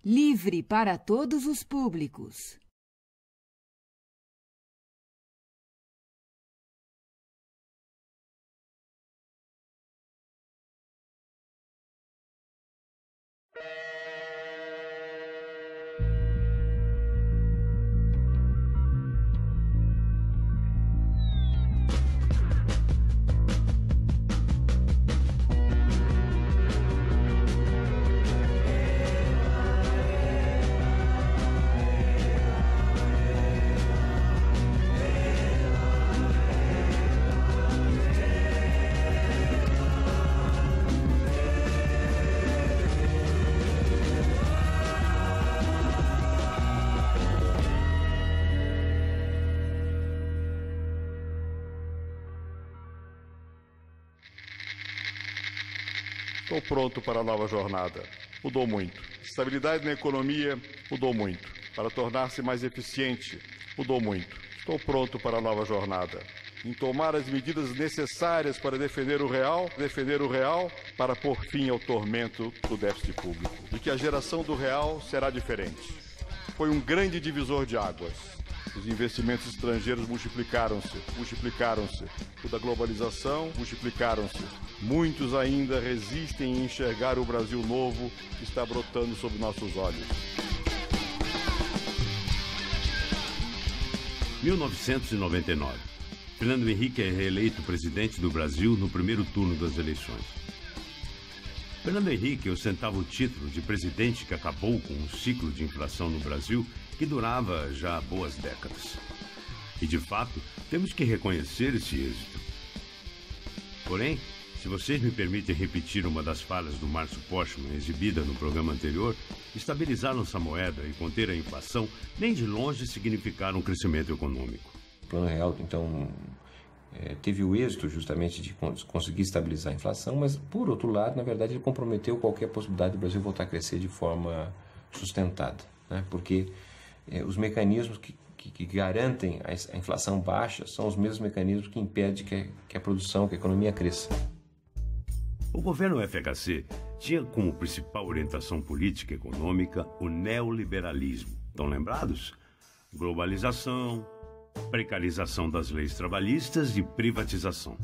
livre para todos os públicos. Estou pronto para a nova jornada. Mudou muito. Estabilidade na economia mudou muito. Para tornar-se mais eficiente, mudou muito. Estou pronto para a nova jornada. Em tomar as medidas necessárias para defender o real, para pôr fim ao tormento do déficit público. De que a geração do real será diferente. Foi um grande divisor de águas. Os investimentos estrangeiros multiplicaram-se. O da globalização multiplicaram-se. Muitos ainda resistem em enxergar o Brasil novo que está brotando sob nossos olhos. 1999. Fernando Henrique é reeleito presidente do Brasil no primeiro turno das eleições. Fernando Henrique ostentava o título de presidente que acabou com um ciclo de inflação no Brasil que durava já boas décadas. E, de fato, temos que reconhecer esse êxito. Porém, se vocês me permitem repetir uma das falas do Márcio Postman, exibida no programa anterior, estabilizar nossa moeda e conter a inflação nem de longe significaram um crescimento econômico. O Plano Real, então, teve o êxito justamente de conseguir estabilizar a inflação, mas, por outro lado, na verdade, ele comprometeu qualquer possibilidade do Brasil voltar a crescer de forma sustentada, né? Porque os mecanismos que garantem a inflação baixa são os mesmos mecanismos que impedem que a produção, que a economia cresça. O governo FHC tinha como principal orientação política e econômica o neoliberalismo. Estão lembrados? Globalização, precarização das leis trabalhistas e privatização.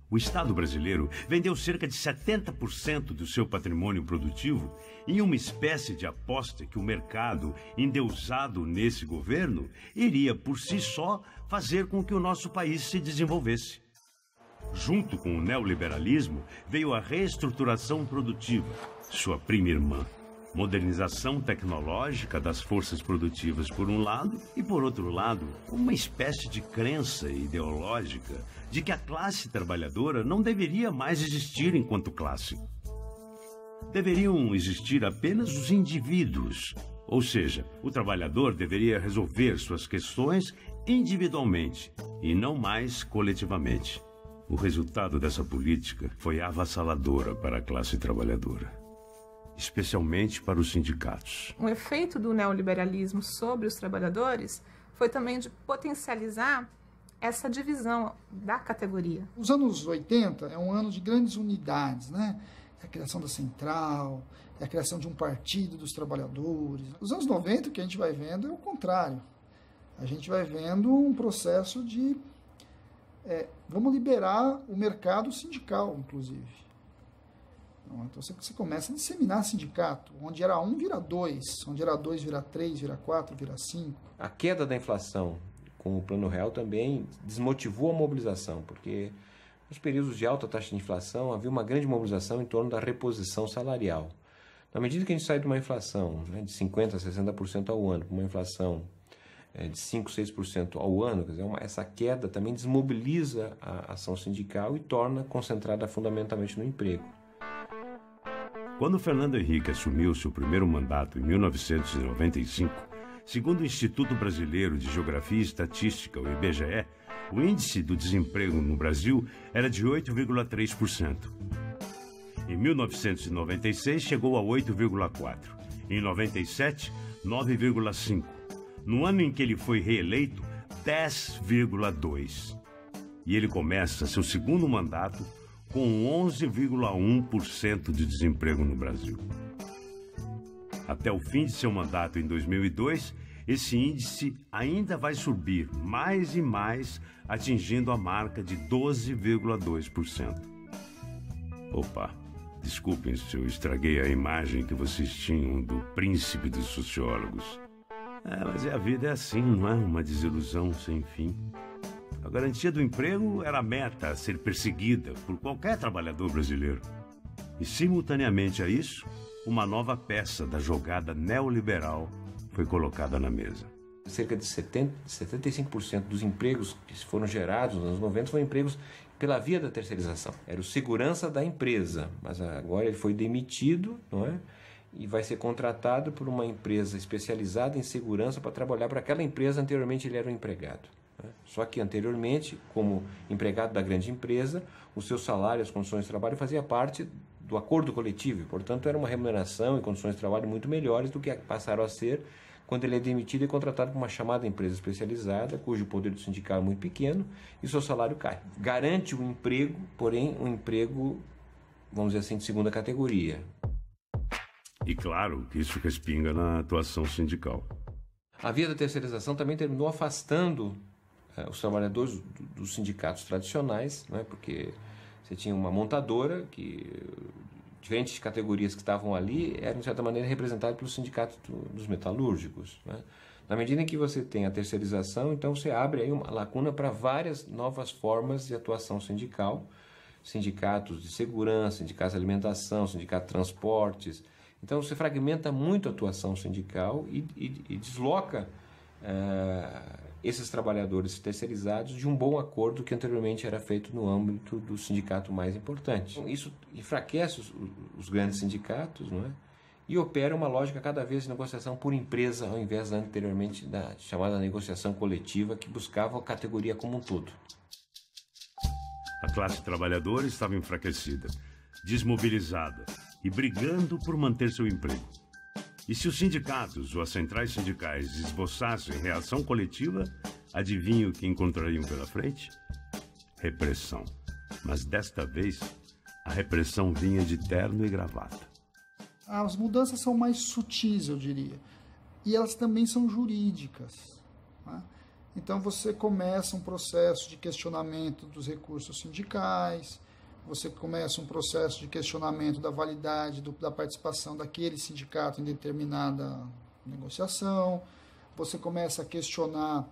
O Estado brasileiro vendeu cerca de 70% do seu patrimônio produtivo em uma espécie de aposta que o mercado, endeusado nesse governo, iria por si só fazer com que o nosso país se desenvolvesse. Junto com o neoliberalismo veio a reestruturação produtiva, sua prima irmã. Modernização tecnológica das forças produtivas por um lado e, por outro lado, uma espécie de crença ideológica de que a classe trabalhadora não deveria mais existir enquanto classe. Deveriam existir apenas os indivíduos, ou seja, o trabalhador deveria resolver suas questões individualmente e não mais coletivamente. O resultado dessa política foi avassaladora para a classe trabalhadora, especialmente para os sindicatos. O efeito do neoliberalismo sobre os trabalhadores foi também de potencializar essa divisão da categoria. Os anos 80 é um ano de grandes unidades, né? A criação da central, a criação de um partido dos trabalhadores. Os anos 90, o que a gente vai vendo é o contrário. A gente vai vendo um processo de vamos liberar o mercado sindical, inclusive. Então você começa a disseminar sindicato, onde era 1 vira 2, onde era 2 vira 3, vira 4, vira 5. A queda da inflação com o Plano Real também desmotivou a mobilização, porque nos períodos de alta taxa de inflação havia uma grande mobilização em torno da reposição salarial. Na medida que a gente sai de uma inflação, né, de 50% a 60% ao ano, para uma inflação de 5%, 6% ao ano, quer dizer, essa queda também desmobiliza a ação sindical e torna concentrada fundamentalmente no emprego. Quando Fernando Henrique assumiu seu primeiro mandato em 1995, segundo o Instituto Brasileiro de Geografia e Estatística, o IBGE, o índice do desemprego no Brasil era de 8,3%. Em 1996 chegou a 8,4%. Em 97, 9,5%. No ano em que ele foi reeleito, 10,2%. E ele começa seu segundo mandato com 11,1% de desemprego no Brasil. Até o fim de seu mandato em 2002, esse índice ainda vai subir mais e mais, atingindo a marca de 12,2%. Opa, desculpem se eu estraguei a imagem que vocês tinham do príncipe dos sociólogos. Mas a vida é assim, não é? Uma desilusão sem fim. A garantia do emprego era a meta a ser perseguida por qualquer trabalhador brasileiro. E, simultaneamente a isso, uma nova peça da jogada neoliberal foi colocada na mesa. Cerca de 75% dos empregos que foram gerados nos anos 90 foram empregos pela via da terceirização. Era o segurança da empresa, mas agora ele foi demitido, não é? E vai ser contratado por uma empresa especializada em segurança para trabalhar para aquela empresa. Anteriormente ele era um empregado. Só que anteriormente, como empregado da grande empresa, o seu salário, as condições de trabalho fazia parte do acordo coletivo, e, portanto, era uma remuneração e condições de trabalho muito melhores do que passaram a ser quando ele é demitido e contratado por uma chamada empresa especializada, cujo poder do sindical é muito pequeno e seu salário cai. Garante o emprego, porém um emprego, vamos dizer assim, de segunda categoria. E claro que isso respinga na atuação sindical. A via da terceirização também terminou afastando os trabalhadores dos sindicatos tradicionais, não é? Porque você tinha uma montadora que diferentes categorias que estavam ali eram, de certa maneira, representadas pelos sindicatos dos metalúrgicos, né? Na medida em que você tem a terceirização, então você abre aí uma lacuna para várias novas formas de atuação sindical, sindicatos de segurança, sindicatos de alimentação, sindicatos de transportes. Então você fragmenta muito a atuação sindical e desloca esses trabalhadores terceirizados de um bom acordo que anteriormente era feito no âmbito do sindicato mais importante. Isso enfraquece os grandes sindicatos, não é? E opera uma lógica cada vez de negociação por empresa, ao invés da anteriormente da chamada negociação coletiva, que buscava a categoria como um todo. A classe trabalhadora estava enfraquecida, desmobilizada e brigando por manter seu emprego. E se os sindicatos ou as centrais sindicais esboçassem reação coletiva, adivinha o que encontrariam pela frente? Repressão. Mas desta vez, a repressão vinha de terno e gravata. As mudanças são mais sutis, eu diria. E elas também são jurídicas, né? Então você começa um processo de questionamento dos recursos sindicais, você começa um processo de questionamento da validade da participação daquele sindicato em determinada negociação, você começa a questionar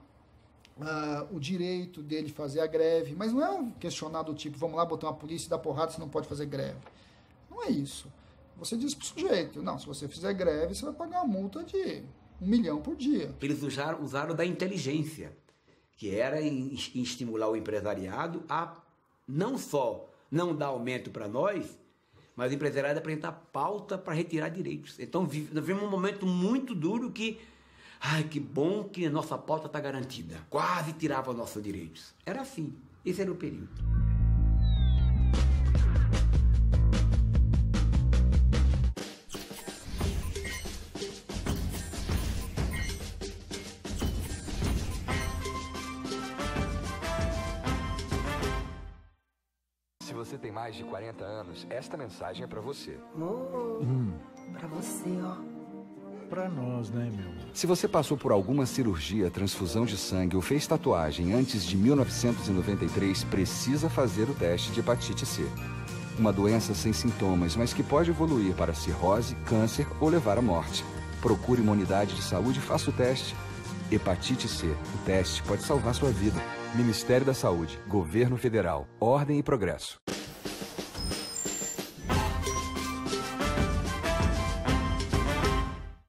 o direito dele fazer a greve, mas não é um questionar do tipo, vamos lá botar uma polícia e dar porrada, você não pode fazer greve. Não é isso. Você diz para o sujeito, não, se você fizer greve, você vai pagar uma multa de R$1 milhão por dia. Eles usaram da inteligência, que era em estimular o empresariado a não só não dar aumento para nós, mas o empresariado apresentar pauta para retirar direitos. Então, nós vivemos um momento muito duro que, que bom que a nossa pauta está garantida. Quase tirava nossos direitos. Era assim. Esse era o período. Se você tem mais de 40 anos, esta mensagem é pra você. Pra você, ó. Pra nós, né, meu? Se você passou por alguma cirurgia, transfusão de sangue ou fez tatuagem antes de 1993, precisa fazer o teste de hepatite C. Uma doença sem sintomas, mas que pode evoluir para cirrose, câncer ou levar à morte. Procure uma unidade de saúde e faça o teste. Hepatite C. O teste pode salvar sua vida. Ministério da Saúde, Governo Federal, Ordem e Progresso.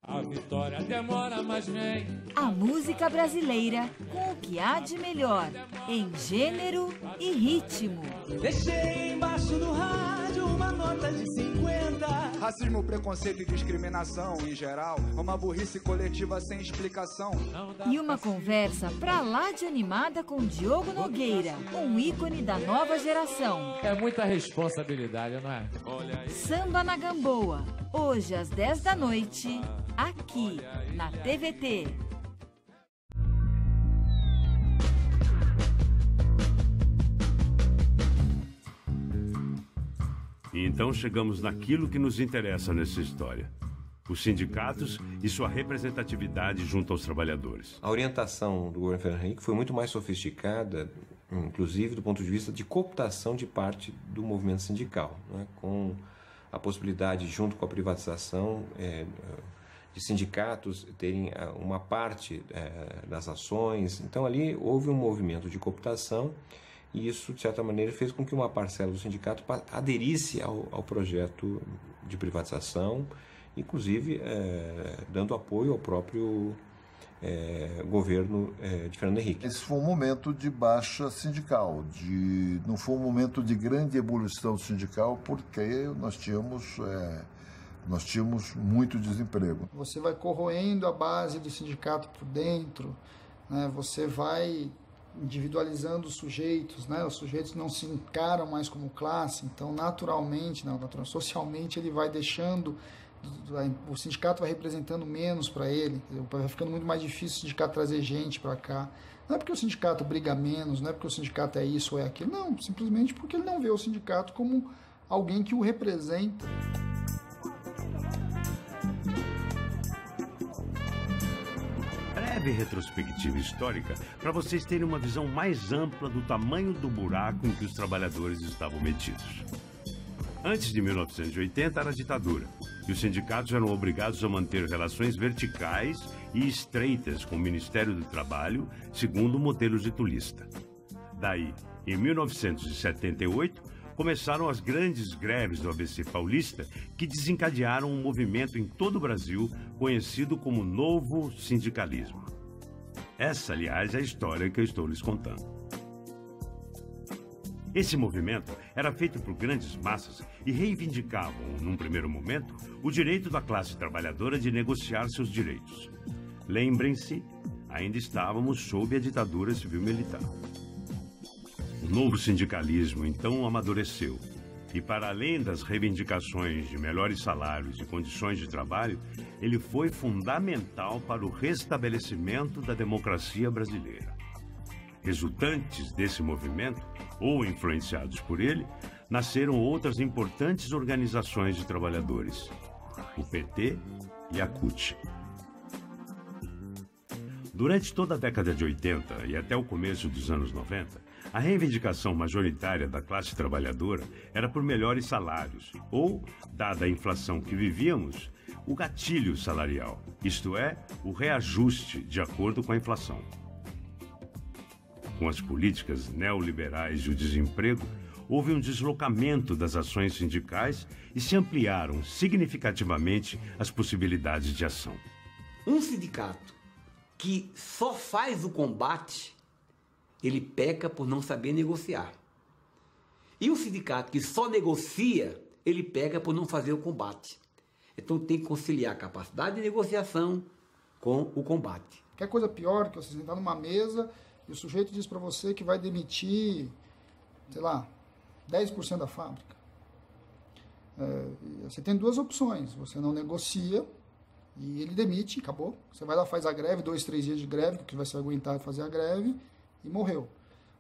A vitória demora, mas vem. A música brasileira com o que há de melhor em gênero e ritmo. Deixei embaixo do rádio uma nota de 50. Racismo, preconceito e discriminação em geral. Uma burrice coletiva sem explicação. E uma conversa pra lá de animada com Diogo Nogueira, um ícone da nova geração. É muita responsabilidade, não é? Samba na Gamboa, hoje às 10 da noite, aqui na TVT. E então chegamos naquilo que nos interessa nessa história. os sindicatos e sua representatividade junto aos trabalhadores. A orientação do governo Fernando Henrique foi muito mais sofisticada, inclusive do ponto de vista de cooptação de parte do movimento sindical, né, com a possibilidade, junto com a privatização, de sindicatos terem uma parte das ações. Então ali houve um movimento de cooptação e isso, de certa maneira, fez com que uma parcela do sindicato aderisse ao projeto de privatização, inclusive dando apoio ao próprio governo de Fernando Henrique. Esse foi um momento de baixa sindical, não foi um momento de grande evolução sindical, porque nós tínhamos muito desemprego. Você vai corroendo a base do sindicato por dentro, né? Você vai individualizando os sujeitos, né? Os sujeitos não se encaram mais como classe, então naturalmente, socialmente ele vai deixando, o sindicato vai representando menos para ele, vai ficando muito mais difícil o sindicato trazer gente para cá. Não é porque o sindicato briga menos, não é porque o sindicato é isso ou é aquilo, não, simplesmente porque ele não vê o sindicato como alguém que o representa. Breve retrospectiva histórica para vocês terem uma visão mais ampla do tamanho do buraco em que os trabalhadores estavam metidos. Antes de 1980 era a ditadura e os sindicatos eram obrigados a manter relações verticais e estreitas com o Ministério do Trabalho, segundo o modelo getulista. Daí, em 1978, começaram as grandes greves do ABC paulista que desencadearam um movimento em todo o Brasil conhecido como Novo Sindicalismo. Essa, aliás, é a história que eu estou lhes contando. Esse movimento era feito por grandes massas e reivindicavam, num primeiro momento, o direito da classe trabalhadora de negociar seus direitos. Lembrem-se, ainda estávamos sob a ditadura civil-militar. O novo sindicalismo, então, amadureceu. E, para além das reivindicações de melhores salários e condições de trabalho, ele foi fundamental para o restabelecimento da democracia brasileira. Resultantes desse movimento, ou influenciados por ele, nasceram outras importantes organizações de trabalhadores, o PT e a CUT. Durante toda a década de 80 e até o começo dos anos 90, a reivindicação majoritária da classe trabalhadora era por melhores salários, ou, dada a inflação que vivíamos, o gatilho salarial, isto é, o reajuste de acordo com a inflação. Com as políticas neoliberais e o desemprego, houve um deslocamento das ações sindicais e se ampliaram significativamente as possibilidades de ação. Um sindicato que só faz o combate, ele peca por não saber negociar. E um sindicato que só negocia, ele peca por não fazer o combate. Então tem que conciliar a capacidade de negociação com o combate. Quer coisa pior que você sentar numa mesa e o sujeito diz para você que vai demitir, sei lá, 10% da fábrica. Você tem duas opções. Você não negocia e ele demite, acabou. Você vai lá, faz a greve, 2, 3 dias de greve, porque você vai aguentar fazer a greve, e morreu.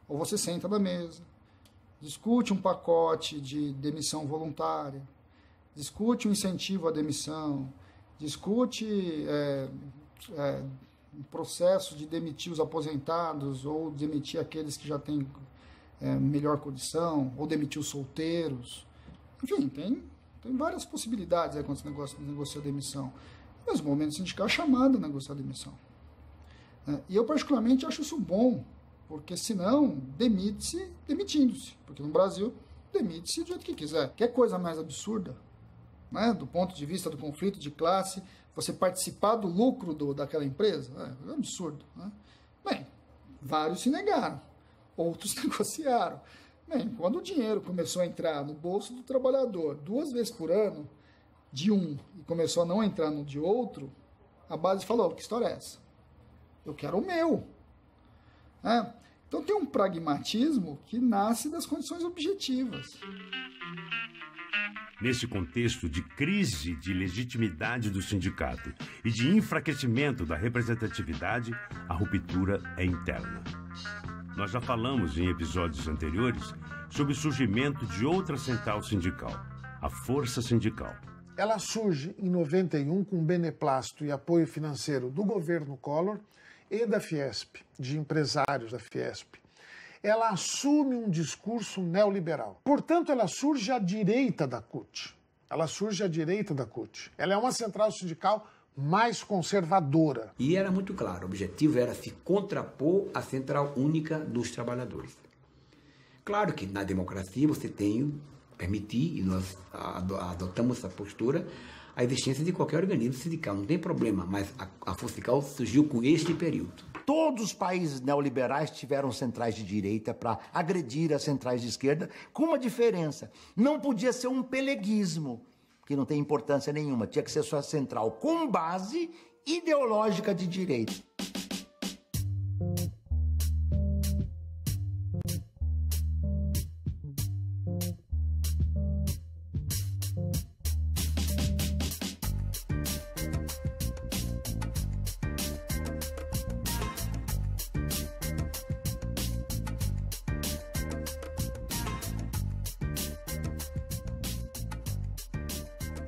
Ou você senta na mesa, discute um pacote de demissão voluntária, discute um incentivo à demissão, discute um processo de demitir os aposentados ou demitir aqueles que já têm melhor condição, ou demitir os solteiros. Enfim, tem várias possibilidades quando se negocia a demissão. Mas o movimento sindical é chamado a negociar a demissão. E eu particularmente acho isso bom, porque senão demite-se demitindo-se. Porque no Brasil, demite-se do jeito que quiser. Quer coisa mais absurda, né, do ponto de vista do conflito de classe, você participar do lucro daquela empresa? É um absurdo. Né? Bem, vários se negaram, outros negociaram. Bem, quando o dinheiro começou a entrar no bolso do trabalhador 2 vezes por ano, de um, e começou a não entrar no de outro, a base falou, que história é essa? Eu quero o meu. Então tem um pragmatismo que nasce das condições objetivas. Nesse contexto de crise de legitimidade do sindicato e de enfraquecimento da representatividade, a ruptura é interna. Nós já falamos em episódios anteriores sobre o surgimento de outra central sindical, a Força Sindical. ela surge em 91 com beneplácito e apoio financeiro do governo Collor e da Fiesp, de empresários da Fiesp. Ela assume um discurso neoliberal. Portanto, ela surge à direita da CUT. Ela é uma central sindical mais conservadora. E era muito claro, o objetivo era se contrapor à Central Única dos Trabalhadores. Claro que na democracia você tem permitir, e nós adotamos essa postura, a existência de qualquer organismo sindical, não tem problema, mas a Força Sindical surgiu com este período. Todos os países neoliberais tiveram centrais de direita para agredir as centrais de esquerda, com uma diferença. Não podia ser um peleguismo, que não tem importância nenhuma. Tinha que ser sua central com base ideológica de direita.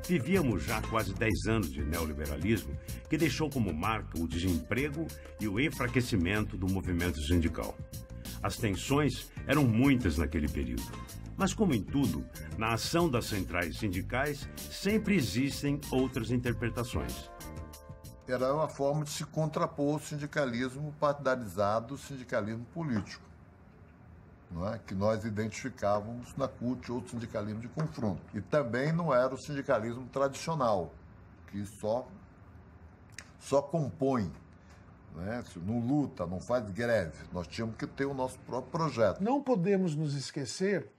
Vivíamos já quase 10 anos de neoliberalismo que deixou como marca o desemprego e o enfraquecimento do movimento sindical. As tensões eram muitas naquele período. Mas como em tudo, na ação das centrais sindicais sempre existem outras interpretações. Era uma forma de se contrapor ao sindicalismo partidarizado, o sindicalismo político, não é? Que nós identificávamos na CUT, outro sindicalismo de confronto. E também não era o sindicalismo tradicional, que só compõe, né? Não luta, não faz greve. Nós tínhamos que ter o nosso próprio projeto. Não podemos nos esquecer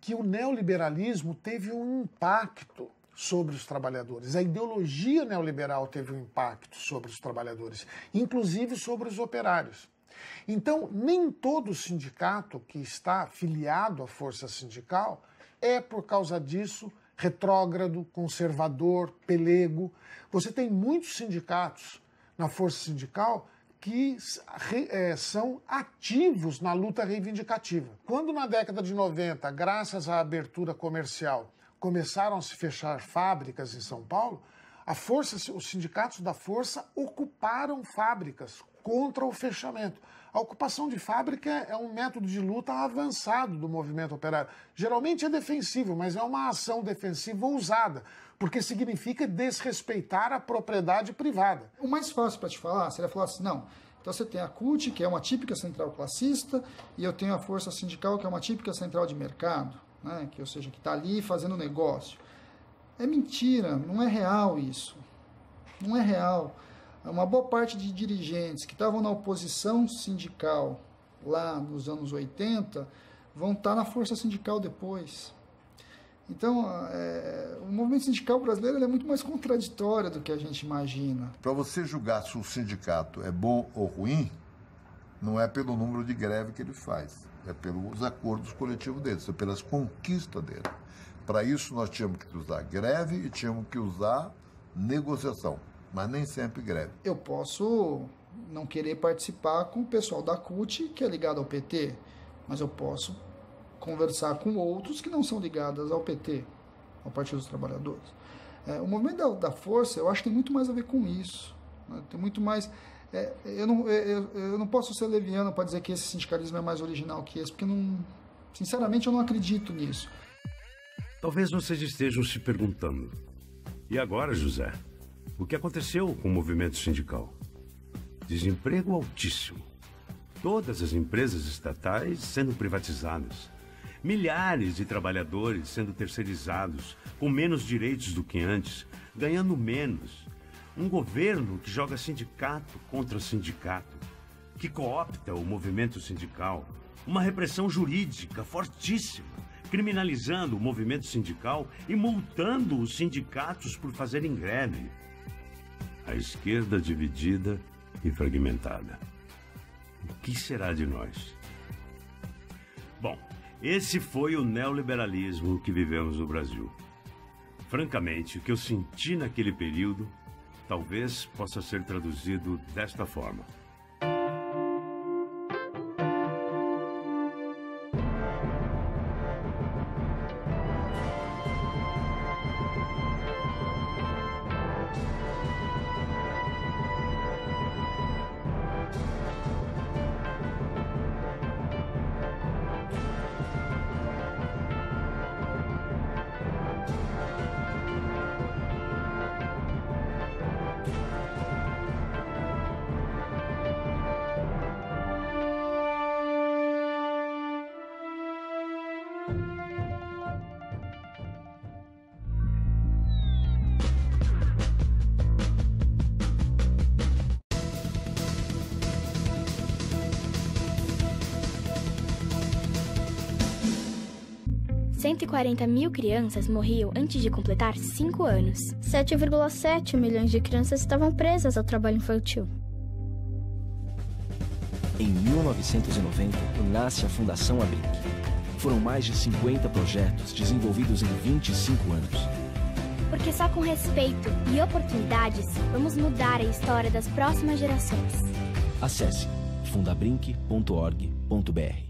que o neoliberalismo teve um impacto sobre os trabalhadores. A ideologia neoliberal teve um impacto sobre os trabalhadores, inclusive sobre os operários. Então, nem todo sindicato que está afiliado à força sindical é, por causa disso, retrógrado, conservador, pelego. Você tem muitos sindicatos na força sindical que são ativos na luta reivindicativa. Quando na década de 90, graças à abertura comercial, começaram a se fechar fábricas em São Paulo, os sindicatos da força ocuparam fábricas contra o fechamento. A ocupação de fábrica é um método de luta avançado do movimento operário. Geralmente é defensivo, mas é uma ação defensiva ousada, porque significa desrespeitar a propriedade privada. O mais fácil para te falar seria falar assim, não, então você tem a CUT, que é uma típica central classista, e eu tenho a força sindical, que é uma típica central de mercado, né? Ou seja, que está ali fazendo negócio. É mentira, não é real isso. Não é real. Uma boa parte de dirigentes que estavam na oposição sindical lá nos anos 80 vão estar na força sindical depois. Então, o movimento sindical brasileiro é muito mais contraditório do que a gente imagina. Para você julgar se o sindicato é bom ou ruim, não é pelo número de greve que ele faz, é pelos acordos coletivos dele, é pelas conquistas dele. Para isso, nós tínhamos que usar greve e tínhamos que usar negociação, mas nem sempre greve. Eu posso não querer participar com o pessoal da CUT, que é ligado ao PT, mas eu posso conversar com outros que não são ligados ao PT, ao Partido dos Trabalhadores. O movimento da força, eu acho que tem muito mais a ver com isso. Né? Tem muito mais... eu não posso ser leviano para dizer que esse sindicalismo é mais original que esse, porque, sinceramente, eu não acredito nisso. Talvez vocês estejam se perguntando, e agora, José? O que aconteceu com o movimento sindical? Desemprego altíssimo. Todas as empresas estatais sendo privatizadas. Milhares de trabalhadores sendo terceirizados, com menos direitos do que antes, ganhando menos. Um governo que joga sindicato contra sindicato, que coopta o movimento sindical. Uma repressão jurídica fortíssima, criminalizando o movimento sindical e multando os sindicatos por fazerem greve. A esquerda dividida e fragmentada. O que será de nós? Bom, esse foi o neoliberalismo que vivemos no Brasil. Francamente, o que eu senti naquele período talvez possa ser traduzido desta forma. 140 mil crianças morriam antes de completar 5 anos. 7,7 milhões de crianças estavam presas ao trabalho infantil. Em 1990, nasce a Fundação Abrinq. Foram mais de 50 projetos desenvolvidos em 25 anos. Porque só com respeito e oportunidades vamos mudar a história das próximas gerações. Acesse fundabrinq.org.br.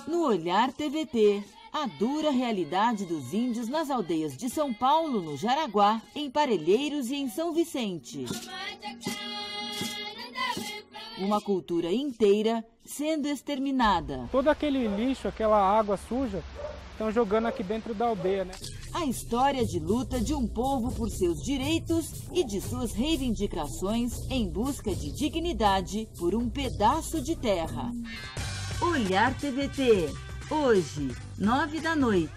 No Olhar TVT, a dura realidade dos índios nas aldeias de São Paulo, no Jaraguá, em Parelheiros e em São Vicente. Uma cultura inteira sendo exterminada. Todo aquele lixo, aquela água suja, estão jogando aqui dentro da aldeia, né? A história de luta de um povo por seus direitos e de suas reivindicações em busca de dignidade por um pedaço de terra. Olhar TVT, hoje, 21h.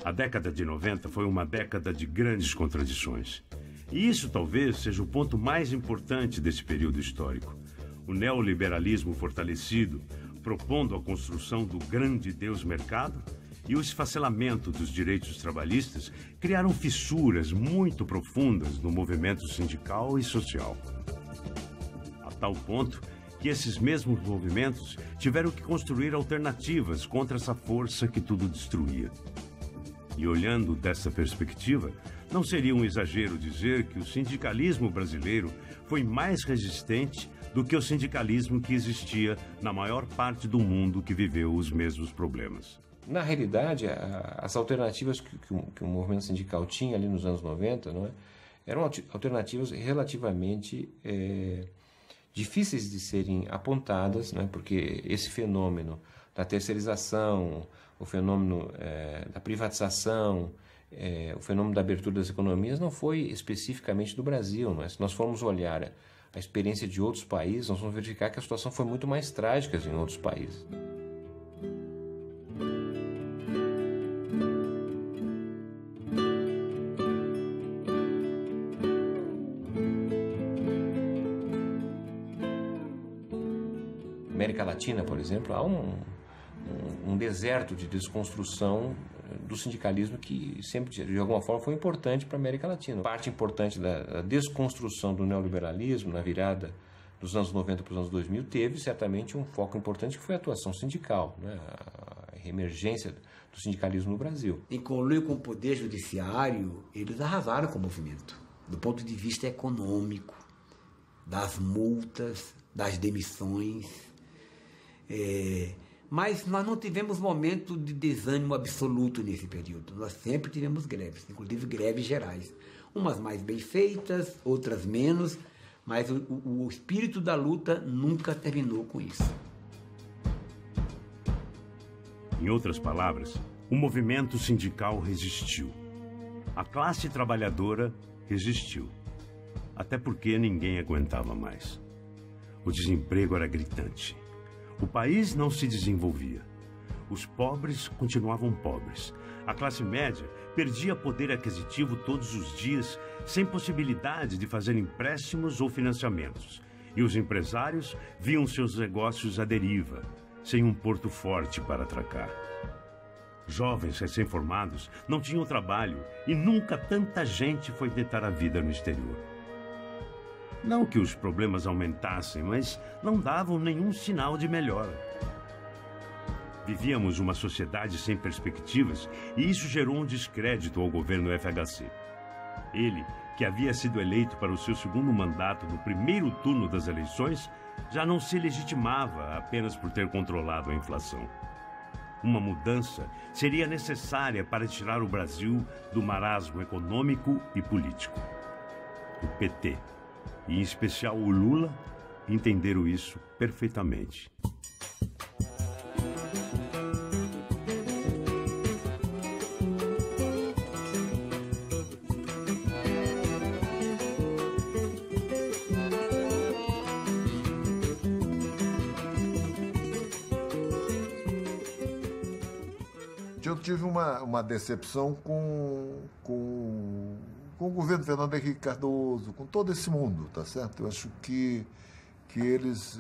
A década de 90 foi uma década de grandes contradições. E isso talvez seja o ponto mais importante desse período histórico. O neoliberalismo fortalecido, propondo a construção do grande Deus mercado, e o esfacelamento dos direitos trabalhistas criaram fissuras muito profundas no movimento sindical e social. A tal ponto que esses mesmos movimentos tiveram que construir alternativas contra essa força que tudo destruía. E olhando dessa perspectiva, não seria um exagero dizer que o sindicalismo brasileiro foi mais resistente do que o sindicalismo que existia na maior parte do mundo que viveu os mesmos problemas. Na realidade, as alternativas que o movimento sindical tinha ali nos anos 90, não é, eram alternativas relativamente difíceis de serem apontadas, não é, porque esse fenômeno da terceirização, o fenômeno da privatização, o fenômeno da abertura das economias não foi especificamente do Brasil. Não é? Se nós formos olhar a experiência de outros países, nós vamos verificar que a situação foi muito mais trágica em outros países. América Latina, por exemplo, há um deserto de desconstrução do sindicalismo que sempre, de alguma forma, foi importante para a América Latina. Parte importante da desconstrução do neoliberalismo na virada dos anos 90 para os anos 2000 teve certamente um foco importante que foi a atuação sindical, né? A emergência do sindicalismo no Brasil. Em conluio com o poder judiciário, eles arrasaram com o movimento, do ponto de vista econômico, das multas, das demissões. Mas nós não tivemos momento de desânimo absoluto nesse período. Nós sempre tivemos greves, inclusive greves gerais. Umas mais bem feitas, outras menos, mas o espírito da luta nunca terminou com isso. Em outras palavras, o movimento sindical resistiu. A classe trabalhadora resistiu. Até porque ninguém aguentava mais. O desemprego era gritante. O país não se desenvolvia. Os pobres continuavam pobres. A classe média perdia poder aquisitivo todos os dias, sem possibilidade de fazer empréstimos ou financiamentos. E os empresários viam seus negócios à deriva, sem um porto forte para atracar. Jovens recém-formados não tinham trabalho e nunca tanta gente foi tentar a vida no exterior. Não que os problemas aumentassem, mas não davam nenhum sinal de melhora. Vivíamos uma sociedade sem perspectivas e isso gerou um descrédito ao governo FHC. Ele, que havia sido eleito para o seu segundo mandato no primeiro turno das eleições, já não se legitimava apenas por ter controlado a inflação. Uma mudança seria necessária para tirar o Brasil do marasmo econômico e político. O PT, e em especial o Lula, entenderam isso perfeitamente. Eu tive uma decepção com o governo Fernando Henrique Cardoso, com todo esse mundo, tá certo? Eu acho que eles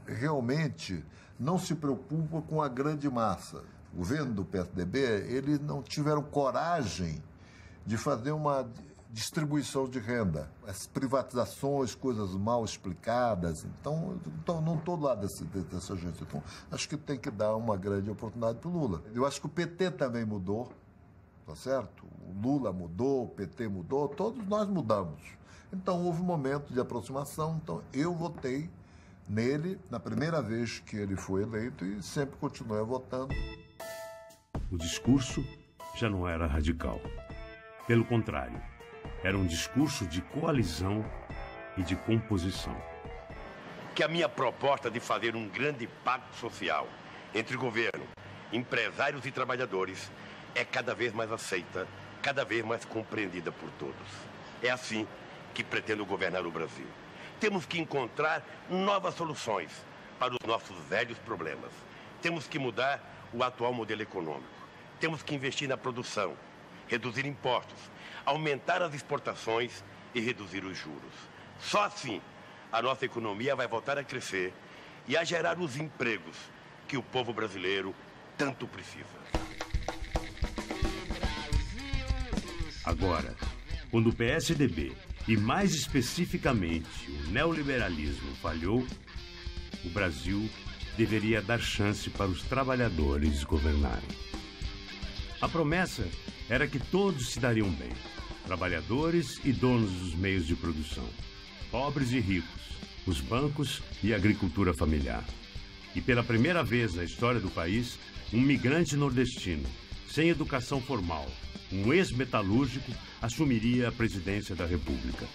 realmente não se preocupam com a grande massa. O governo do PSDB, eles não tiveram coragem de fazer uma distribuição de renda. As privatizações, coisas mal explicadas. Então não estou lá dessa gente. Então, acho que tem que dar uma grande oportunidade para o Lula. Eu acho que o PT também mudou, tá certo? O Lula mudou, o PT mudou, todos nós mudamos. Então houve um momento de aproximação. Então eu votei nele na primeira vez que ele foi eleito e sempre continuei votando. O discurso já não era radical. Pelo contrário, era um discurso de coalizão e de composição. Que a minha proposta de fazer um grande pacto social entre governo, empresários e trabalhadores é cada vez mais aceita, cada vez mais compreendida por todos. É assim que pretendo governar o Brasil. Temos que encontrar novas soluções para os nossos velhos problemas. Temos que mudar o atual modelo econômico. Temos que investir na produção, reduzir impostos, aumentar as exportações e reduzir os juros. Só assim a nossa economia vai voltar a crescer e a gerar os empregos que o povo brasileiro tanto precisa. Agora, quando o PSDB, e mais especificamente o neoliberalismo, falhou, o Brasil deveria dar chance para os trabalhadores governarem. A promessa era que todos se dariam bem, trabalhadores e donos dos meios de produção, pobres e ricos, os bancos e a agricultura familiar. E pela primeira vez na história do país, um migrante nordestino, sem educação formal, um ex-metalúrgico, assumiria a presidência da República.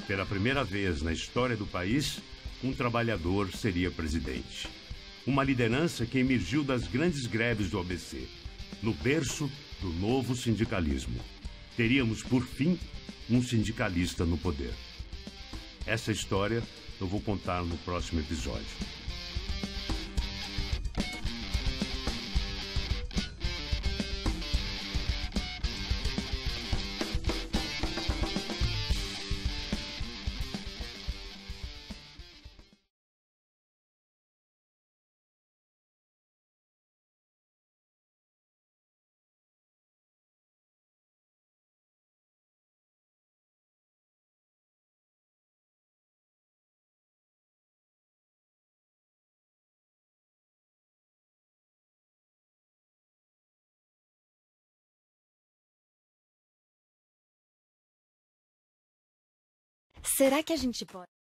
Pela primeira vez na história do país, um trabalhador seria presidente. Uma liderança que emergiu das grandes greves do ABC, no berço do novo sindicalismo. Teríamos, por fim, um sindicalista no poder. Essa história eu vou contar no próximo episódio. Será que a gente pode?